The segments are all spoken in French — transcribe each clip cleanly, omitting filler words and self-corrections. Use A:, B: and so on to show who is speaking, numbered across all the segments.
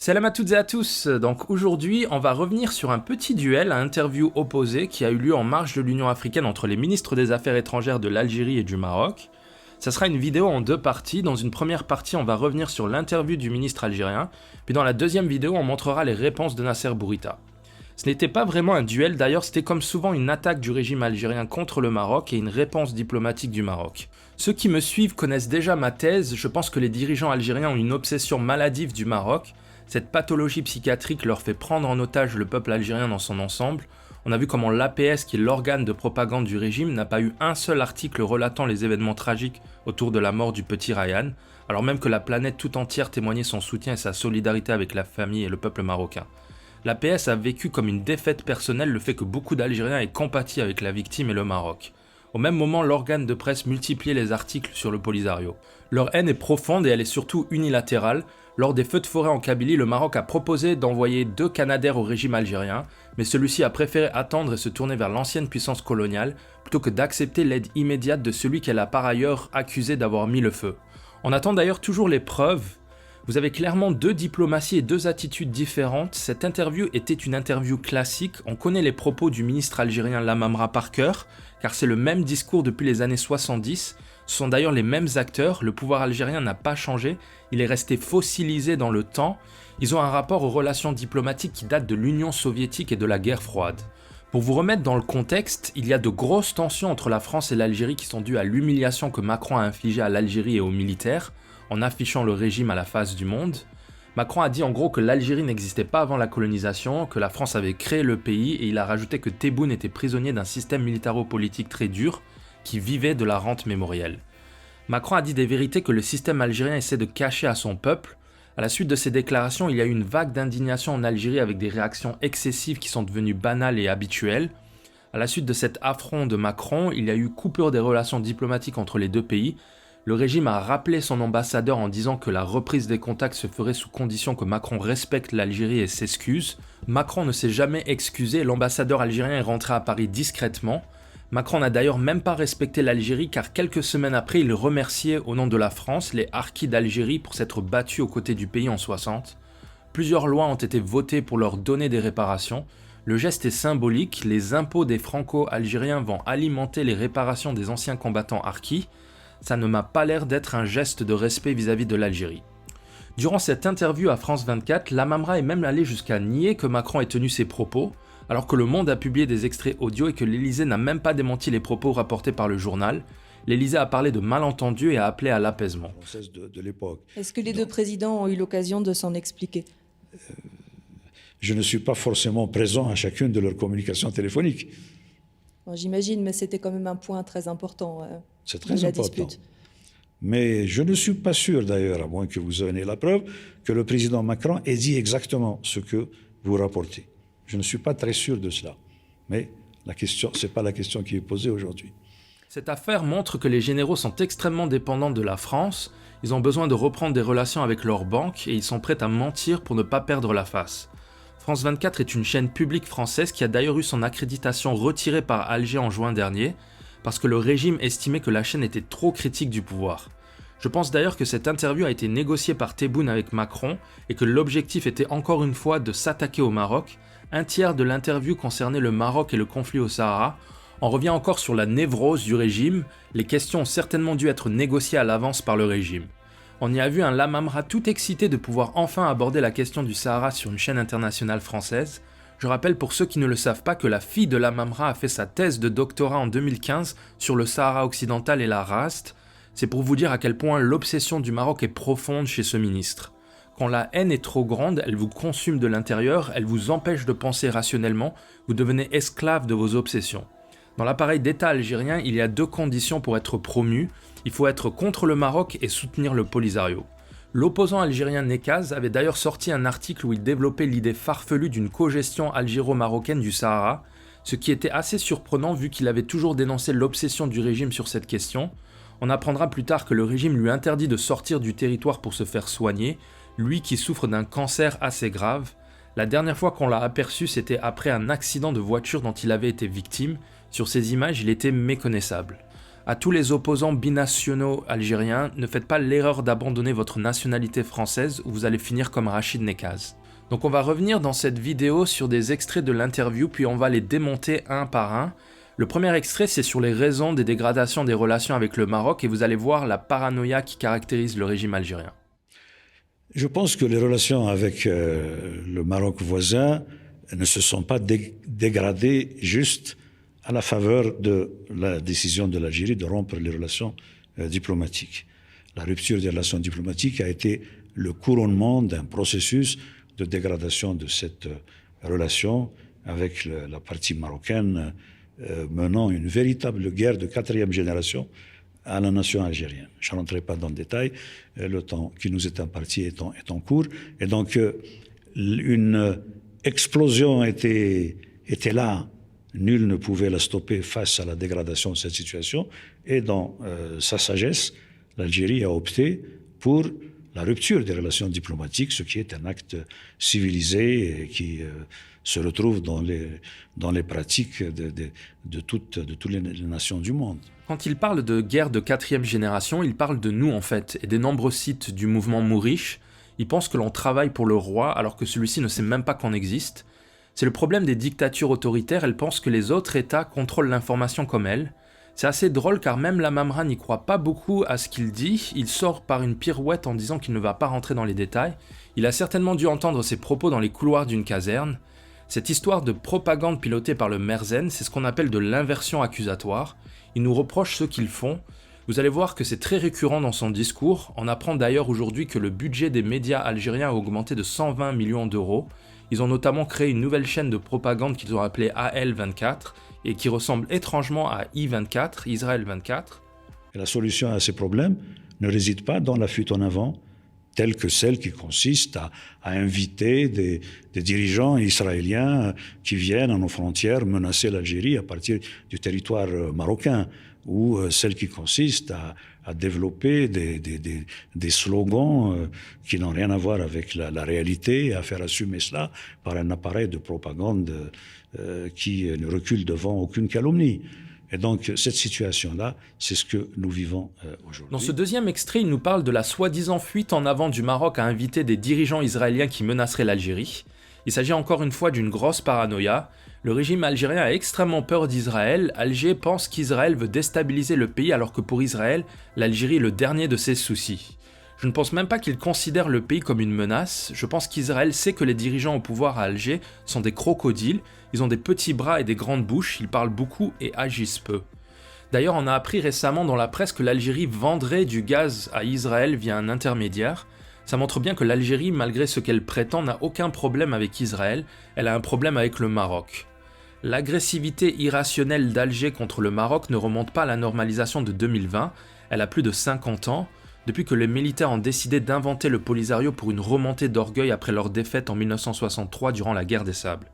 A: Salam à toutes et à tous, donc aujourd'hui on va revenir sur un petit duel à interview opposée qui a eu lieu en marge de l'Union africaine entre les ministres des Affaires étrangères de l'Algérie et du Maroc. Ça sera une vidéo en deux parties. Dans une première partie on va revenir sur l'interview du ministre algérien, puis dans la deuxième vidéo on montrera les réponses de Nasser Bourita. Ce n'était pas vraiment un duel d'ailleurs, c'était comme souvent une attaque du régime algérien contre le Maroc et une réponse diplomatique du Maroc. Ceux qui me suivent connaissent déjà ma thèse, je pense que les dirigeants algériens ont une obsession maladive du Maroc. Cette pathologie psychiatrique leur fait prendre en otage le peuple algérien dans son ensemble. On a vu comment l'APS, qui est l'organe de propagande du régime, n'a pas eu un seul article relatant les événements tragiques autour de la mort du petit Ryan, alors même que la planète tout entière témoignait son soutien et sa solidarité avec la famille et le peuple marocain. L'APS a vécu comme une défaite personnelle le fait que beaucoup d'Algériens aient compati avec la victime et le Maroc. Au même moment, l'organe de presse multipliait les articles sur le Polisario. Leur haine est profonde et elle est surtout unilatérale. Lors des feux de forêt en Kabylie, le Maroc a proposé d'envoyer 2 Canadair au régime algérien, mais celui-ci a préféré attendre et se tourner vers l'ancienne puissance coloniale, plutôt que d'accepter l'aide immédiate de celui qu'elle a par ailleurs accusé d'avoir mis le feu. On attend d'ailleurs toujours les preuves. Vous avez clairement 2 diplomaties et 2 attitudes différentes. Cette interview était une interview classique. On connaît les propos du ministre algérien Lamamra par cœur, car c'est le même discours depuis les années 70. Ce sont d'ailleurs les mêmes acteurs, le pouvoir algérien n'a pas changé, il est resté fossilisé dans le temps. Ils ont un rapport aux relations diplomatiques qui date de l'Union soviétique et de la guerre froide. Pour vous remettre dans le contexte, il y a de grosses tensions entre la France et l'Algérie qui sont dues à l'humiliation que Macron a infligée à l'Algérie et aux militaires, en affichant le régime à la face du monde. Macron a dit en gros que l'Algérie n'existait pas avant la colonisation, que la France avait créé le pays et il a rajouté que Tebboune était prisonnier d'un système militaro-politique très dur qui vivait de la rente mémorielle. Macron a dit des vérités que le système algérien essaie de cacher à son peuple. À la suite de ces déclarations, il y a eu une vague d'indignation en Algérie avec des réactions excessives qui sont devenues banales et habituelles. À la suite de cet affront de Macron, il y a eu coupure des relations diplomatiques entre les deux pays. Le régime a rappelé son ambassadeur en disant que la reprise des contacts se ferait sous condition que Macron respecte l'Algérie et s'excuse. Macron ne s'est jamais excusé, l'ambassadeur algérien est rentré à Paris discrètement. Macron n'a d'ailleurs même pas respecté l'Algérie car quelques semaines après, il remerciait au nom de la France les harkis d'Algérie pour s'être battus aux côtés du pays en 60. Plusieurs lois ont été votées pour leur donner des réparations. Le geste est symbolique, les impôts des franco-algériens vont alimenter les réparations des anciens combattants harkis. Ça ne m'a pas l'air d'être un geste de respect vis-à-vis de l'Algérie. Durant cette interview à France 24, Lamamra est même allé jusqu'à nier que Macron ait tenu ses propos, alors que Le Monde a publié des extraits audio et que l'Élysée n'a même pas démenti les propos rapportés par le journal. L'Élysée a parlé de malentendus et a appelé à l'apaisement.
B: Est-ce que les deux présidents ont eu l'occasion de s'en expliquer ?
C: Je ne suis pas forcément présent à chacune de leurs communications téléphoniques.
B: Bon, j'imagine, mais c'était quand même un point très important.
C: C'est très important. Mais je ne suis pas sûr d'ailleurs, à moins que vous en ayez la preuve, que le président Macron ait dit exactement ce que vous rapportez. Je ne suis pas très sûr de cela. Mais ce n'est pas la question qui est posée aujourd'hui.
A: Cette affaire montre que les généraux sont extrêmement dépendants de la France, ils ont besoin de reprendre des relations avec leurs banques et ils sont prêts à mentir pour ne pas perdre la face. France 24 est une chaîne publique française qui a d'ailleurs eu son accréditation retirée par Alger en juin dernier, parce que le régime estimait que la chaîne était trop critique du pouvoir. Je pense d'ailleurs que cette interview a été négociée par Tebboune avec Macron et que l'objectif était encore une fois de s'attaquer au Maroc. Un tiers de l'interview concernait le Maroc et le conflit au Sahara. On revient encore sur la névrose du régime, les questions ont certainement dû être négociées à l'avance par le régime. On y a vu un Lamamra tout excité de pouvoir enfin aborder la question du Sahara sur une chaîne internationale française. Je rappelle pour ceux qui ne le savent pas que la fille de Lamamra a fait sa thèse de doctorat en 2015 sur le Sahara occidental et la Rast. C'est pour vous dire à quel point l'obsession du Maroc est profonde chez ce ministre. Quand la haine est trop grande, elle vous consume de l'intérieur, elle vous empêche de penser rationnellement, vous devenez esclave de vos obsessions. Dans l'appareil d'État algérien, il y a 2 conditions pour être promu. Il faut être contre le Maroc et soutenir le Polisario. L'opposant algérien Nekaz avait d'ailleurs sorti un article où il développait l'idée farfelue d'une cogestion algéro-marocaine du Sahara, ce qui était assez surprenant vu qu'il avait toujours dénoncé l'obsession du régime sur cette question. On apprendra plus tard que le régime lui interdit de sortir du territoire pour se faire soigner, lui qui souffre d'un cancer assez grave. La dernière fois qu'on l'a aperçu, c'était après un accident de voiture dont il avait été victime. Sur ces images, il était méconnaissable. À tous les opposants binationaux algériens, ne faites pas l'erreur d'abandonner votre nationalité française ou vous allez finir comme Rachid Nekaz. Donc on va revenir dans cette vidéo sur des extraits de l'interview, puis on va les démonter un par un. Le premier extrait, c'est sur les raisons des dégradations des relations avec le Maroc et vous allez voir la paranoïa qui caractérise le régime algérien.
C: Je pense que les relations avec le Maroc voisin ne se sont pas dégradées juste à la faveur de la décision de l'Algérie de rompre les relations diplomatiques. La rupture des relations diplomatiques a été le couronnement d'un processus de dégradation de cette relation avec la partie marocaine menant une véritable guerre de 4e génération à la nation algérienne. Je ne rentrerai pas dans le détail, le temps qui nous est imparti est en cours. Et donc, une explosion était là. Nul ne pouvait la stopper face à la dégradation de cette situation. Et dans sa sagesse, l'Algérie a opté pour la rupture des relations diplomatiques, ce qui est un acte civilisé et qui se retrouve dans les pratiques de toutes les nations du monde.
A: Quand il parle de guerre de 4e génération, il parle de nous en fait, et des nombreux sites du mouvement Mouriche. Il pense que l'on travaille pour le roi alors que celui-ci ne sait même pas qu'on existe. C'est le problème des dictatures autoritaires, elles pensent que les autres États contrôlent l'information comme elles. C'est assez drôle car même la Mamra n'y croit pas beaucoup à ce qu'il dit, il sort par une pirouette en disant qu'il ne va pas rentrer dans les détails. Il a certainement dû entendre ses propos dans les couloirs d'une caserne. Cette histoire de propagande pilotée par le Merzen, c'est ce qu'on appelle de l'inversion accusatoire. Il nous reproche ce qu'ils font. Vous allez voir que c'est très récurrent dans son discours. On apprend d'ailleurs aujourd'hui que le budget des médias algériens a augmenté de 120 millions d'euros. Ils ont notamment créé une nouvelle chaîne de propagande qu'ils ont appelée AL24 et qui ressemble étrangement à I24, Israël 24.
C: Et la solution à ces problèmes ne réside pas dans la fuite en avant, telle que celle qui consiste à inviter des dirigeants israéliens qui viennent à nos frontières menacer l'Algérie à partir du territoire marocain, ou celle qui consiste à développer des slogans qui n'ont rien à voir avec la réalité, et à faire assumer cela par un appareil de propagande qui ne recule devant aucune calomnie. Et donc, cette situation-là, c'est ce que nous vivons aujourd'hui.
A: Dans ce deuxième extrait, il nous parle de la soi-disant fuite en avant du Maroc à inviter des dirigeants israéliens qui menaceraient l'Algérie. Il s'agit encore une fois d'une grosse paranoïa. Le régime algérien a extrêmement peur d'Israël. Alger pense qu'Israël veut déstabiliser le pays alors que pour Israël, l'Algérie est le dernier de ses soucis. Je ne pense même pas qu'il considère le pays comme une menace. Je pense qu'Israël sait que les dirigeants au pouvoir à Alger sont des crocodiles. Ils ont des petits bras et des grandes bouches, ils parlent beaucoup et agissent peu. D'ailleurs, on a appris récemment dans la presse que l'Algérie vendrait du gaz à Israël via un intermédiaire. Ça montre bien que l'Algérie, malgré ce qu'elle prétend, n'a aucun problème avec Israël, elle a un problème avec le Maroc. L'agressivité irrationnelle d'Alger contre le Maroc ne remonte pas à la normalisation de 2020, elle a plus de 50 ans, depuis que les militaires ont décidé d'inventer le Polisario pour une remontée d'orgueil après leur défaite en 1963 durant la guerre des Sables.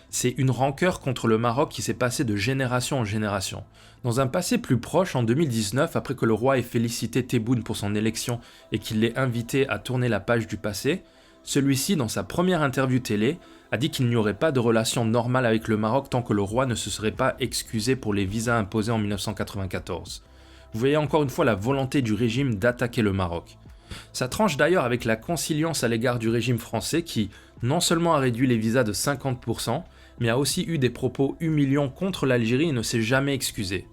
A: C'est une rancœur contre le Maroc qui s'est passée de génération en génération. Dans un passé plus proche, en 2019, après que le roi ait félicité Tebboune pour son élection et qu'il l'ait invité à tourner la page du passé, celui-ci, dans sa première interview télé, a dit qu'il n'y aurait pas de relation normale avec le Maroc tant que le roi ne se serait pas excusé pour les visas imposés en 1994. Vous voyez encore une fois la volonté du régime d'attaquer le Maroc. Ça tranche d'ailleurs avec la conciliance à l'égard du régime français qui, non seulement a réduit les visas de 50%, mais a aussi eu des propos humiliants contre l'Algérie et ne s'est jamais excusé.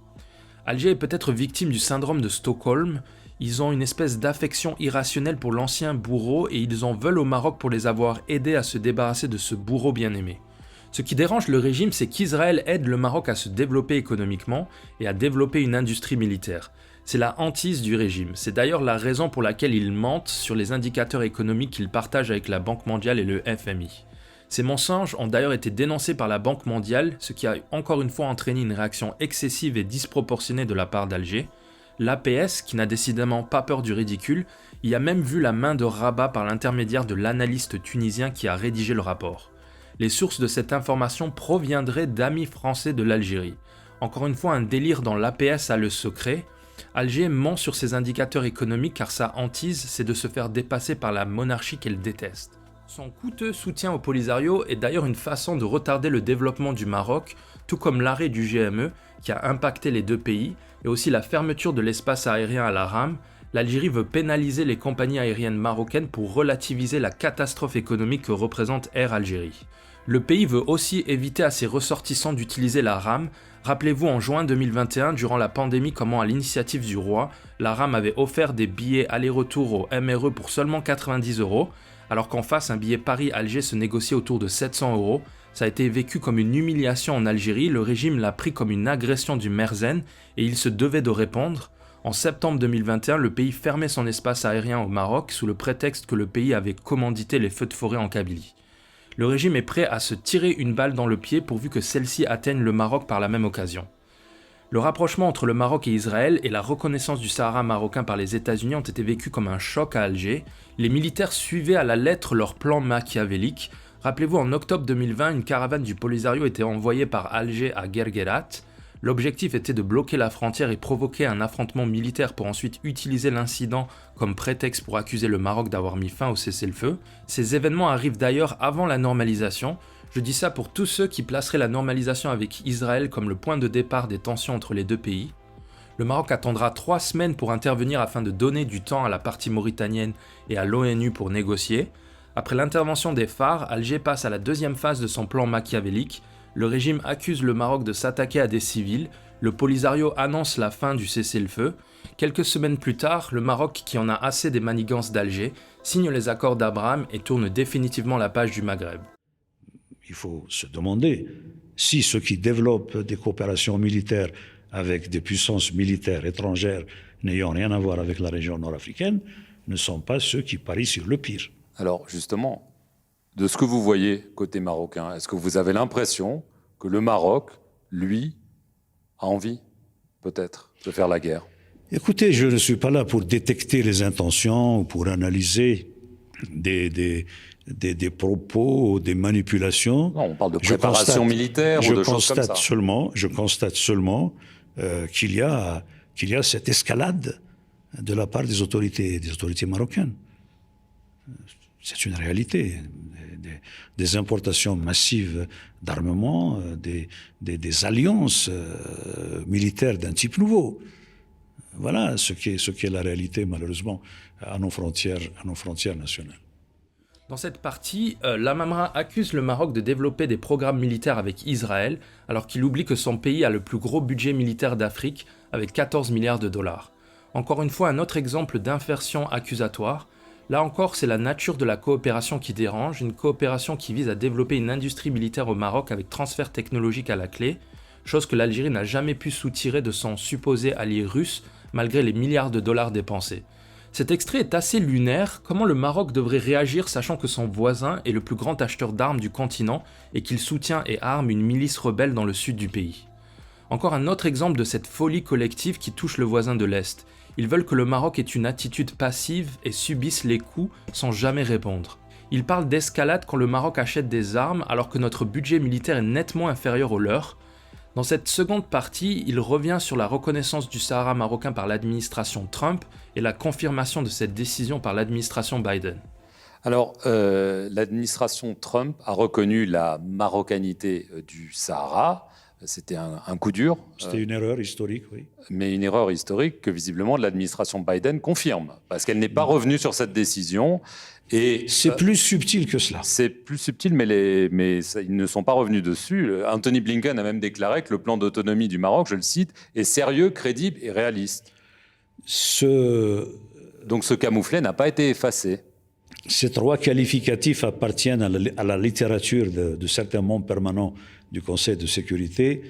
A: Alger est peut-être victime du syndrome de Stockholm, ils ont une espèce d'affection irrationnelle pour l'ancien bourreau et ils en veulent au Maroc pour les avoir aidés à se débarrasser de ce bourreau bien-aimé. Ce qui dérange le régime, c'est qu'Israël aide le Maroc à se développer économiquement et à développer une industrie militaire. C'est la hantise du régime. C'est d'ailleurs la raison pour laquelle ils mentent sur les indicateurs économiques qu'ils partagent avec la Banque mondiale et le FMI. Ces mensonges ont d'ailleurs été dénoncés par la Banque mondiale, ce qui a encore une fois entraîné une réaction excessive et disproportionnée de la part d'Alger. L'APS, qui n'a décidément pas peur du ridicule, y a même vu la main de Rabat par l'intermédiaire de l'analyste tunisien qui a rédigé le rapport. Les sources de cette information proviendraient d'amis français de l'Algérie. Encore une fois, un délire dans l'APS a le secret. Alger ment sur ses indicateurs économiques car sa hantise, c'est de se faire dépasser par la monarchie qu'elle déteste. Son coûteux soutien au Polisario est d'ailleurs une façon de retarder le développement du Maroc, tout comme l'arrêt du GME qui a impacté les deux pays, et aussi la fermeture de l'espace aérien à la rame. L'Algérie veut pénaliser les compagnies aériennes marocaines pour relativiser la catastrophe économique que représente Air Algérie. Le pays veut aussi éviter à ses ressortissants d'utiliser la rame. Rappelez-vous en juin 2021, durant la pandémie, comment à l'initiative du roi, la rame avait offert des billets aller-retour au MRE pour seulement 90 €, alors qu'en face, un billet Paris-Alger se négociait autour de 700 €. Ça a été vécu comme une humiliation en Algérie, le régime l'a pris comme une agression du Merzen et il se devait de répondre. En septembre 2021, le pays fermait son espace aérien au Maroc sous le prétexte que le pays avait commandité les feux de forêt en Kabylie. Le régime est prêt à se tirer une balle dans le pied pourvu que celle-ci atteigne le Maroc par la même occasion. Le rapprochement entre le Maroc et Israël et la reconnaissance du Sahara marocain par les États-Unis ont été vécus comme un choc à Alger. Les militaires suivaient à la lettre leur plan machiavélique. Rappelez-vous, en octobre 2020, une caravane du Polisario était envoyée par Alger à Guerguerat. L'objectif était de bloquer la frontière et provoquer un affrontement militaire pour ensuite utiliser l'incident comme prétexte pour accuser le Maroc d'avoir mis fin au cessez-le-feu. Ces événements arrivent d'ailleurs avant la normalisation. Je dis ça pour tous ceux qui placeraient la normalisation avec Israël comme le point de départ des tensions entre les deux pays. Le Maroc attendra 3 semaines pour intervenir afin de donner du temps à la partie mauritanienne et à l'ONU pour négocier. Après l'intervention des phares, Alger passe à la deuxième phase de son plan machiavélique. Le régime accuse le Maroc de s'attaquer à des civils, le Polisario annonce la fin du cessez-le-feu. Quelques semaines plus tard, le Maroc, qui en a assez des manigances d'Alger, signe les accords d'Abraham et tourne définitivement la page du Maghreb.
C: Il faut se demander si ceux qui développent des coopérations militaires avec des puissances militaires étrangères n'ayant rien à voir avec la région nord-africaine ne sont pas ceux qui parient sur le pire.
D: Alors justement, de ce que vous voyez côté marocain, est-ce que vous avez l'impression que le Maroc, lui, a envie, peut-être, de faire la guerre?
C: Écoutez, je ne suis pas là pour détecter les intentions ou pour analyser des propos, des manipulations.
D: Non, on parle de préparation militaire ou de choses comme ça.
C: Je constate seulement qu'il y a cette escalade de la part des autorités marocaines. C'est une réalité. Des importations massives d'armement, des alliances militaires d'un type nouveau. Voilà ce qu'est la réalité, malheureusement, à nos frontières nationales.
A: Dans cette partie, l'Amamra accuse le Maroc de développer des programmes militaires avec Israël, alors qu'il oublie que son pays a le plus gros budget militaire d'Afrique, avec 14 milliards de dollars. Encore une fois, un autre exemple d'inversion accusatoire. Là encore, c'est la nature de la coopération qui dérange, une coopération qui vise à développer une industrie militaire au Maroc avec transfert technologique à la clé, chose que l'Algérie n'a jamais pu soutirer de son supposé allié russe, malgré les milliards de dollars dépensés. Cet extrait est assez lunaire. Comment le Maroc devrait réagir sachant que son voisin est le plus grand acheteur d'armes du continent et qu'il soutient et arme une milice rebelle dans le sud du pays. Encore un autre exemple de cette folie collective qui touche le voisin de l'Est. Ils veulent que le Maroc ait une attitude passive et subisse les coups sans jamais répondre. Ils parlent d'escalade quand le Maroc achète des armes alors que notre budget militaire est nettement inférieur au leur. Dans cette seconde partie, il revient sur la reconnaissance du Sahara marocain par l'administration Trump et la confirmation de cette décision par l'administration Biden.
D: Alors, l'administration Trump a reconnu la marocanité du Sahara. C'était un coup dur.
C: C'était une erreur historique, oui.
D: Mais une erreur historique que visiblement l'administration Biden confirme, parce qu'elle n'est pas revenue sur cette décision. Et
C: c'est plus subtil que cela.
D: C'est plus subtil, mais ils ne sont pas revenus dessus. Anthony Blinken a même déclaré que le plan d'autonomie du Maroc, je le cite, est sérieux, crédible et réaliste. Donc ce camouflet n'a pas été effacé.
C: Ces trois qualificatifs appartiennent à la littérature de certains membres permanents du Conseil de sécurité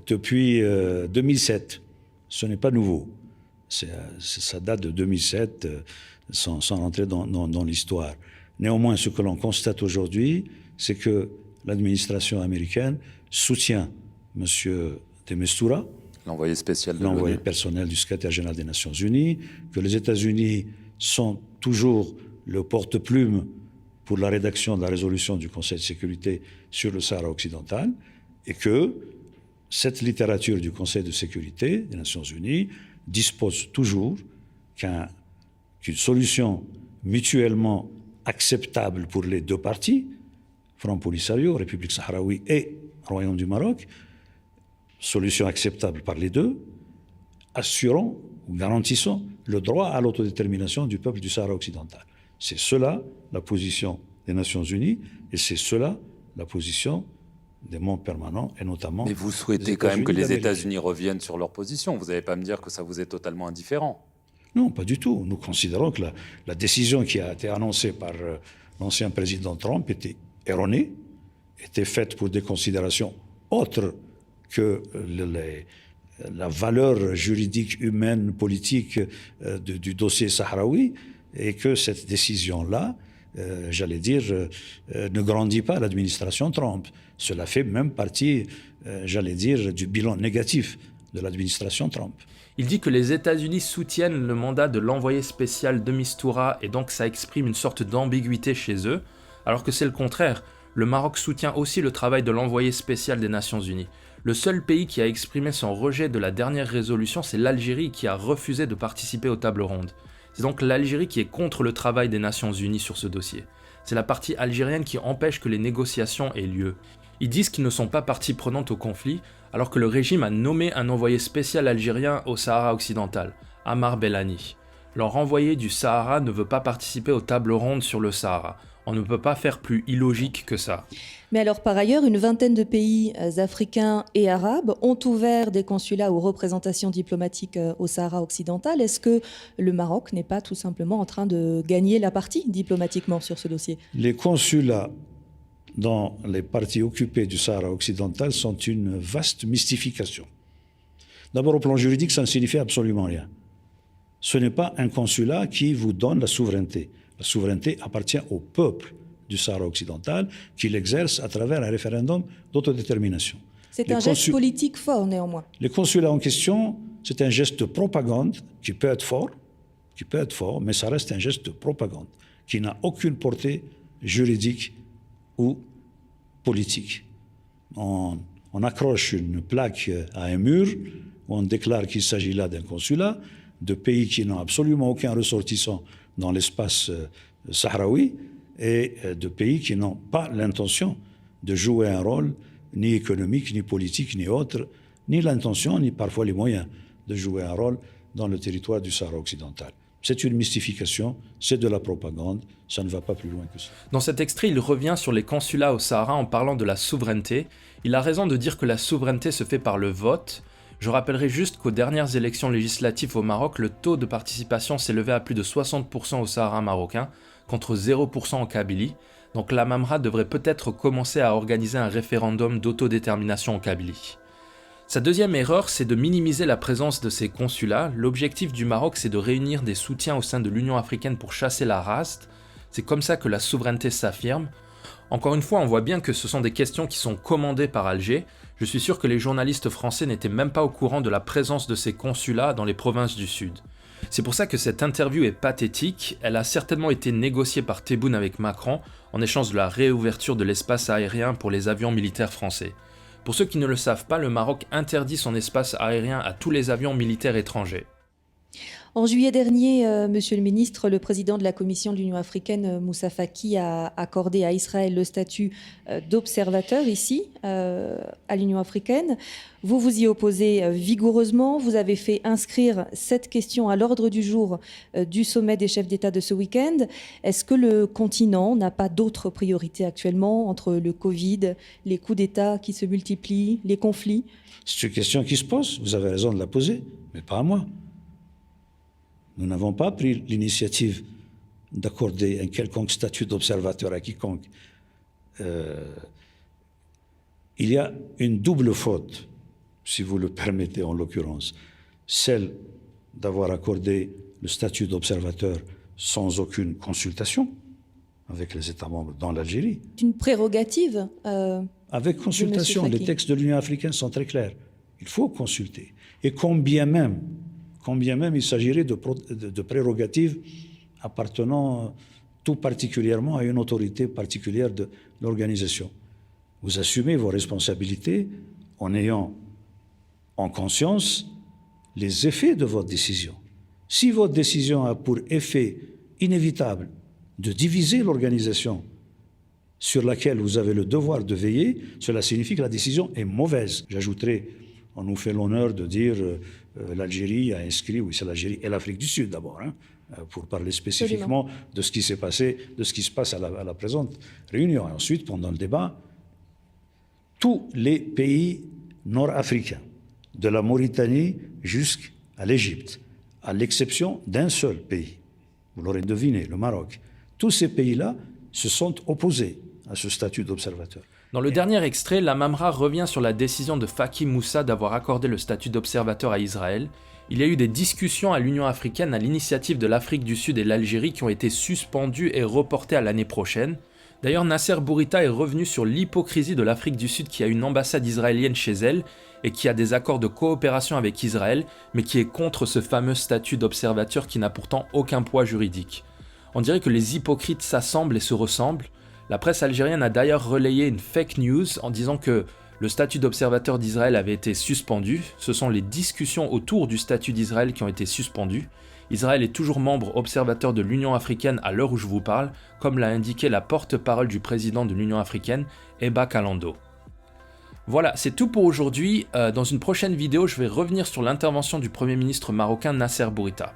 C: depuis 2007. Ce n'est pas nouveau. Ça date de 2007, sans rentrer dans l'histoire. Néanmoins, ce que l'on constate aujourd'hui, c'est que l'administration américaine soutient M. de Mistura,
D: l'envoyé spécial de l'ONU,
C: l'envoyé personnel du secrétaire général des Nations Unies, que les États-Unis sont toujours le porte-plume pour la rédaction de la résolution du Conseil de sécurité sur le Sahara occidental, et que cette littérature du Conseil de sécurité des Nations Unies dispose toujours qu'une solution mutuellement acceptable pour les deux parties, Front Polisario, République sahraoui et Royaume du Maroc, solution acceptable par les deux, assurant ou garantissant le droit à l'autodétermination du peuple du Sahara occidental. C'est cela la position des Nations Unies et c'est cela la position des membres permanents et notamment...
D: Mais vous souhaitez quand même que les États-Unis reviennent sur leur position. Vous n'allez pas me dire que ça vous est totalement indifférent.
C: Non, pas du tout. Nous considérons que la décision qui a été annoncée par l'ancien président Trump était erronée, était faite pour des considérations autres que la valeur juridique, humaine, politique du dossier sahraoui, et que cette décision-là, j'allais dire, ne grandit pas l'administration Trump. Cela fait même partie, j'allais dire, du bilan négatif de l'administration Trump.
A: Il dit que les États-Unis soutiennent le mandat de l'envoyé spécial de Mistura et donc ça exprime une sorte d'ambiguïté chez eux, alors que c'est le contraire. Le Maroc soutient aussi le travail de l'envoyé spécial des Nations Unies. Le seul pays qui a exprimé son rejet de la dernière résolution, c'est l'Algérie qui a refusé de participer aux tables rondes. C'est donc l'Algérie qui est contre le travail des Nations Unies sur ce dossier. C'est la partie algérienne qui empêche que les négociations aient lieu. Ils disent qu'ils ne sont pas partie prenante au conflit, alors que le régime a nommé un envoyé spécial algérien au Sahara occidental, Amar Bellani. Leur envoyé du Sahara ne veut pas participer aux tables rondes sur le Sahara. On ne peut pas faire plus illogique que ça.
B: Mais alors, par ailleurs, une vingtaine de pays africains et arabes ont ouvert des consulats ou représentations diplomatiques au Sahara occidental. Est-ce que le Maroc n'est pas tout simplement en train de gagner la partie diplomatiquement sur ce dossier?
C: Les consulats dans les parties occupées du Sahara occidental sont une vaste mystification. D'abord, au plan juridique, ça ne signifie absolument rien. Ce n'est pas un consulat qui vous donne la souveraineté. La souveraineté appartient au peuple du Sahara occidental qui l'exerce à travers un référendum d'autodétermination.
B: C'est un geste politique fort, néanmoins.
C: Les consulats en question, c'est un geste de propagande qui peut être fort, mais ça reste un geste de propagande qui n'a aucune portée juridique ou politique. On accroche une plaque à un mur, où on déclare qu'il s'agit là d'un consulat, de pays qui n'ont absolument aucun ressortissant dans l'espace sahraoui, et de pays qui n'ont pas l'intention de jouer un rôle ni économique, ni politique, ni autre, ni l'intention, ni parfois les moyens de jouer un rôle dans le territoire du Sahara occidental. C'est une mystification, c'est de la propagande, ça ne va pas plus loin que ça.
A: Dans cet extrait, il revient sur les consulats au Sahara en parlant de la souveraineté. Il a raison de dire que la souveraineté se fait par le vote. Je rappellerai juste qu'aux dernières élections législatives au Maroc, le taux de participation s'est levé à plus de 60% au Sahara marocain, contre 0% en Kabylie. Donc la Mamra devrait peut-être commencer à organiser un référendum d'autodétermination en Kabylie. Sa deuxième erreur, c'est de minimiser la présence de ces consulats. L'objectif du Maroc, c'est de réunir des soutiens au sein de l'Union africaine pour chasser la raste. C'est comme ça que la souveraineté s'affirme. Encore une fois, on voit bien que ce sont des questions qui sont commandées par Alger. Je suis sûr que les journalistes français n'étaient même pas au courant de la présence de ces consulats dans les provinces du Sud. C'est pour ça que cette interview est pathétique. Elle a certainement été négociée par Tebboune avec Macron en échange de la réouverture de l'espace aérien pour les avions militaires français. Pour ceux qui ne le savent pas, le Maroc interdit son espace aérien à tous les avions militaires étrangers.
B: En juillet dernier, Monsieur le ministre, le président de la Commission de l'Union africaine, Moussa Faki, a accordé à Israël le statut d'observateur ici, à l'Union africaine. Vous vous y opposez vigoureusement. Vous avez fait inscrire cette question à l'ordre du jour du sommet des chefs d'État de ce week-end. Est-ce que le continent n'a pas d'autres priorités actuellement entre le Covid, les coups d'État qui se multiplient, les conflits?
C: C'est une question qui se pose. Vous avez raison de la poser, mais pas à moi. Nous n'avons pas pris l'initiative d'accorder un quelconque statut d'observateur à quiconque. Il y a une double faute, si vous le permettez en l'occurrence. Celle d'avoir accordé le statut d'observateur sans aucune consultation avec les États membres dans l'Algérie.
B: Une prérogative
C: avec consultation. Les textes de l'Union africaine sont très clairs. Il faut consulter. Et combien même il s'agirait de prérogatives appartenant tout particulièrement à une autorité particulière de l'organisation. Vous assumez vos responsabilités en ayant en conscience les effets de votre décision. Si votre décision a pour effet inévitable de diviser l'organisation sur laquelle vous avez le devoir de veiller, cela signifie que la décision est mauvaise. J'ajouterai, on nous fait l'honneur de dire l'Algérie a inscrit, oui c'est l'Algérie et l'Afrique du Sud d'abord, hein, pour parler spécifiquement de ce qui s'est passé, de ce qui se passe à la présente réunion. Et ensuite, pendant le débat, tous les pays nord-africains, de la Mauritanie jusqu'à l'Égypte, à l'exception d'un seul pays, vous l'aurez deviné, le Maroc, tous ces pays-là se sont opposés à ce statut d'observateur.
A: Dans le dernier extrait, la Mamra revient sur la décision de Faki Moussa d'avoir accordé le statut d'observateur à Israël. Il y a eu des discussions à l'Union africaine à l'initiative de l'Afrique du Sud et l'Algérie qui ont été suspendues et reportées à l'année prochaine. D'ailleurs, Nasser Bourita est revenu sur l'hypocrisie de l'Afrique du Sud qui a une ambassade israélienne chez elle et qui a des accords de coopération avec Israël, mais qui est contre ce fameux statut d'observateur qui n'a pourtant aucun poids juridique. On dirait que les hypocrites s'assemblent et se ressemblent. La presse algérienne a d'ailleurs relayé une fake news en disant que le statut d'observateur d'Israël avait été suspendu. Ce sont les discussions autour du statut d'Israël qui ont été suspendues. Israël est toujours membre observateur de l'Union africaine à l'heure où je vous parle, comme l'a indiqué la porte-parole du président de l'Union africaine, Eba Kalando. Voilà, c'est tout pour aujourd'hui. Dans une prochaine vidéo, je vais revenir sur l'intervention du Premier ministre marocain Nasser Bourita.